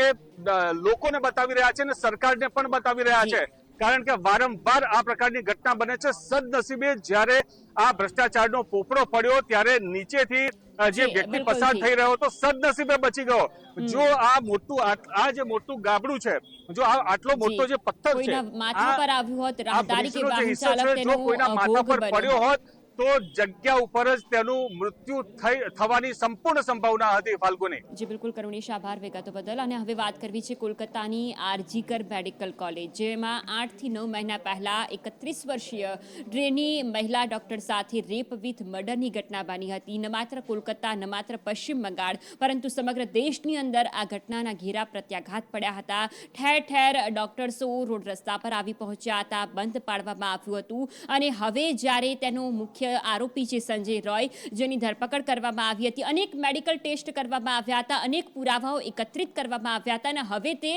લોકોને બતાવી રહ્યા છે અને સરકારને પણ બતાવી રહ્યા છે. કારણ કે વારંવાર આ પ્રકારની ઘટના બને છે. સદનસીબે જ્યારે આ ભ્રષ્ટાચારનો પોપડો પડ્યો ત્યારે નીચેથી જે વ્યક્તિ પસાર થઈ રહ્યો હતો સદનસીબે બચી ગયો. જો આ જે મોટું ગાબડું છે, જો આટલો મોટો જે પથ્થર છે જો કોઈના માથા પર પડ્યો હોત તો જગ્યા ઉપર જ તેનું મૃત્યુ થવાની સંપૂર્ણ સંભાવના હતી. ફાલ્ગુની. જી બિલકુલ કરુણેશ, આભાર વિગતો બદલ. અને હવે વાત કરવી છે કોલકાતાની આરજીકર મેડિકલ કોલેજ, જેમાં 8 થી 9 મહિના પહેલા 31 વર્ષીય ટ્રેની મહિલા ડોક્ટર સાથે રેપ વિથ મર્ડરની ઘટના બની હતી. ન માત્ર કોલકાતા, ન માત્ર પશ્ચિમ બંગાળ, પરંતુ સમગ્ર દેશની અંદર આ ઘટનાના ઘેરા પ્રત્યાઘાત પડ્યા હતા. ઠેર ઠેર ડોક્ટર્સો રોડ રસ્તા પર આવી પહોંચ્યા હતા, બંધ પાડવામાં આવ્યું હતું અને હવે જ્યારે તેનો મુખ્ય મુખ્ય આરોપી છે સંજય રોય, જેની ધરપકડ કરવામાં આવી હતી. અનેક મેડિકલ ટેસ્ટ કરવામાં આવ્યા હતા, અનેક પુરાવાઓ એકત્રિત કરવામાં આવ્યા હતા અને હવે તે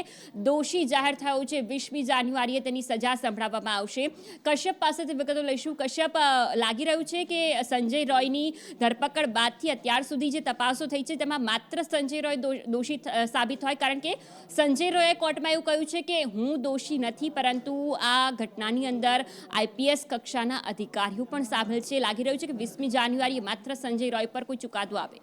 દોષી જાહેર થયો છે. 20મી જાન્યુઆરીએ તેની સજા સંભળાવવામાં આવશે. કશ્યપ પાસેથી વિગતો લઈશું. કશ્યપ, લાગી રહ્યું છે કે સંજય રોયની ધરપકડ બાદથી અત્યાર સુધી જે તપાસો થઈ છે તેમાં માત્ર સંજય રોય દોષી સાબિત હોય, કારણ કે સંજય રોયે કોર્ટમાં એવું કહ્યું છે કે હું દોષી નથી, પરંતુ આ ઘટનાની અંદર IPS કક્ષાના અધિકારીઓ પણ સામેલ છે. લાગી રહ્યું છે કે 20મી જાન્યુઆરીએ માત્ર સંજય રોય પર કોઈ ચુકાદો આવે.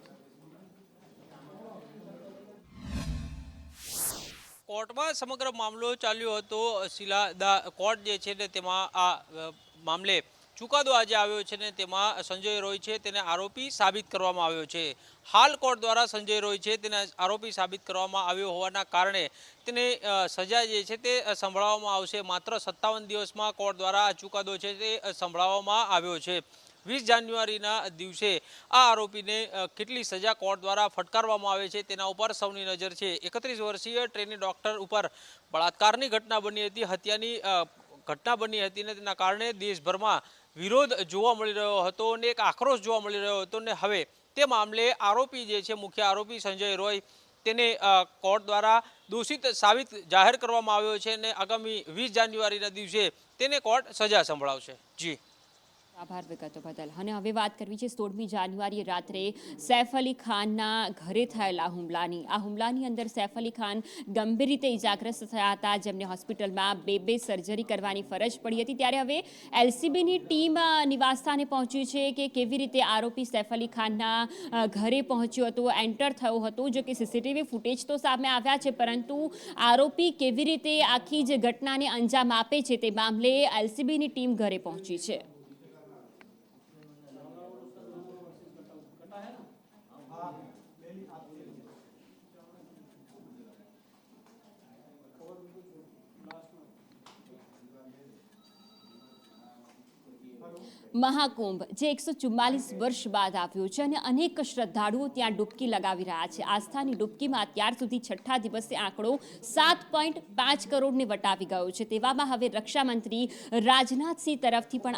કોર્ટમાં સમગ્ર મામલો ચાલ્યો હતો. શિલાદા કોર્ટ જે છે ને તેમાં આ મામલે ચુકાદો આજે આવ્યો છે ને તેમાં સંજય રોય છે તેને આરોપી સાબિત કરવામાં આવ્યો છે. હાલ કોર્ટ દ્વારા સંજય રોય છે તેને આરોપી સાબિત કરવામાં આવ્યો હોવાના કારણે તેને સજા જે છે તે સંભળાવવામાં આવશે. માત્ર 57 દિવસમાં કોર્ટ દ્વારા આ ચુકાદો છે તે સંભળાવવામાં આવ્યો છે. 20 જાન્યુઆરીના દિવસે આ આરોપીને કેટલી સજા કોર્ટ દ્વારા ફટકારવામાં આવે છે તેના ઉપર સૌની નજર છે. 31 વર્ષીય ટ્રેની ડોક્ટર ઉપર બળાત્કારની ઘટના બની હતી, હત્યાની ઘટના બની હતી અને તેના કારણે દેશભરમાં વિરોધ જોવા મળી રહ્યો હતો અને એક આક્રોશ જોવા મળી રહ્યો હતો અને હવે તે મામલે આરોપી જે છે, મુખ્ય આરોપી સંજય રોય, તેને કોર્ટ દ્વારા દોષિત સાબિત જાહેર કરવામાં આવ્યો છે અને આગામી 20 જાન્યુઆરીના દિવસે તેને કોર્ટ સજા સંભળાવશે. જી આભાર વિગતો બદલ. અને હવે વાત કરવી છે 16મી જાન્યુઆરીએ રાત્રે સૈફ અલી ખાનના ઘરે થયેલા હુમલાની. આ હુમલાની અંદર સૈફ અલી ખાન ગંભીર રીતે ઇજાગ્રસ્ત થયા હતા, જેમને હોસ્પિટલમાં બે સર્જરી કરવાની ફરજ પડી હતી. ત્યારે હવે LCBની ટીમ નિવાસસ્થાને પહોંચ્યું છે કે કેવી રીતે આરોપી સૈફ અલી ખાનના ઘરે પહોંચ્યો હતો, એન્ટર થયો હતો. જો કે CCTV ફૂટેજ તો સામે આવ્યા છે, પરંતુ આરોપી કેવી રીતે આખી જ ઘટનાને અંજામ આપે છે તે મામલે LCBની ટીમ ઘરે પહોંચી છે. મહાકુંભ જે 144 વર્ષ બાદ આવ્યો છે અને અનેક શ્રદ્ધાળુઓ ત્યાં ડૂબકી લગાવી રહ્યા છે. આસ્થાની ડૂબકીમાં અત્યાર સુધી 6ઠ્ઠા દિવસે આંકડો 7.5 કરોડને વટાવી ગયો છે. તેવામાં હવે રક્ષામંત્રી રાજનાથસિંહ તરફથી પણ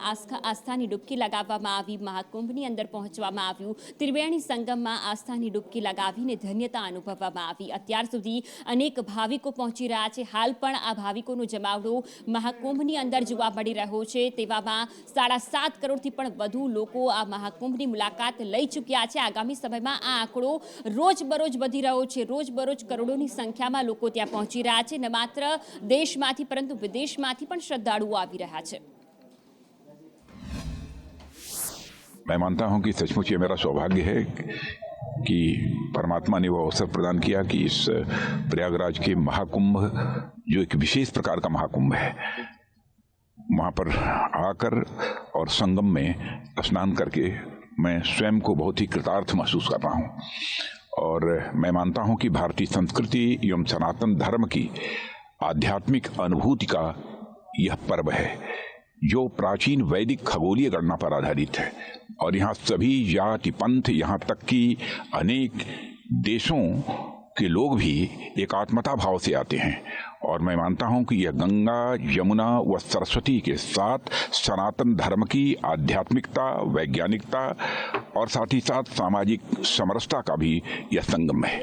આસ્થાની ડૂબકી લગાવવામાં આવી. મહાકુંભની અંદર પહોંચવામાં આવ્યું. ત્રિવેણી સંગમમાં આસ્થાની ડૂબકી લગાવીને ધન્યતા અનુભવવામાં આવી. અત્યાર સુધી અનેક ભાવિકો પહોંચી રહ્યા છે. હાલ પણ આ ભાવિકોનો જમાવડો મહાકુંભની અંદર જોવા મળી રહ્યો છે. તેવામાં 7.5 કરોડથી પણ વધુ લોકો આ મહાકુંભની મુલાકાત લઈ ચૂક્યા છે. આગામી સમયમાં આ આંકડો રોજબરોજ વધી રહ્યો છે. રોજબરોજ કરોડોની સંખ્યામાં લોકો ત્યાં પહોંચી રહ્યા છે. ન માત્ર દેશમાંથી પરંતુ વિદેશમાંથી પણ શ્રદ્ધાળુઓ આવી રહ્યા છે. मैं मानता हूं कि सचमुच ये मेरा सौभाग्य है कि परमात्मा ने वो अवसर प्रदान किया कि इस प्रयागराज के महाकुंभ जो एक विशेष प्रकार का महाकुंभ है, वहाँ पर आकर और संगम में स्नान करके मैं स्वयं को बहुत ही कृतार्थ महसूस कर रहा हूँ. और मैं मानता हूँ कि भारतीय संस्कृति एवं सनातन धर्म की आध्यात्मिक अनुभूति का यह पर्व है जो प्राचीन वैदिक खगोलीय गणना पर आधारित है. और यहाँ सभी जाति पंथ, यहाँ तक कि अनेक देशों के लोग भी एकात्मता भाव से आते हैं. और मैं मानता हूं कि यह गंगा, यमुना व सरस्वती के साथ सनातन धर्म की आध्यात्मिकता, वैज्ञानिकता और साथ ही साथ सामाजिक समरसता का भी यह संगम है.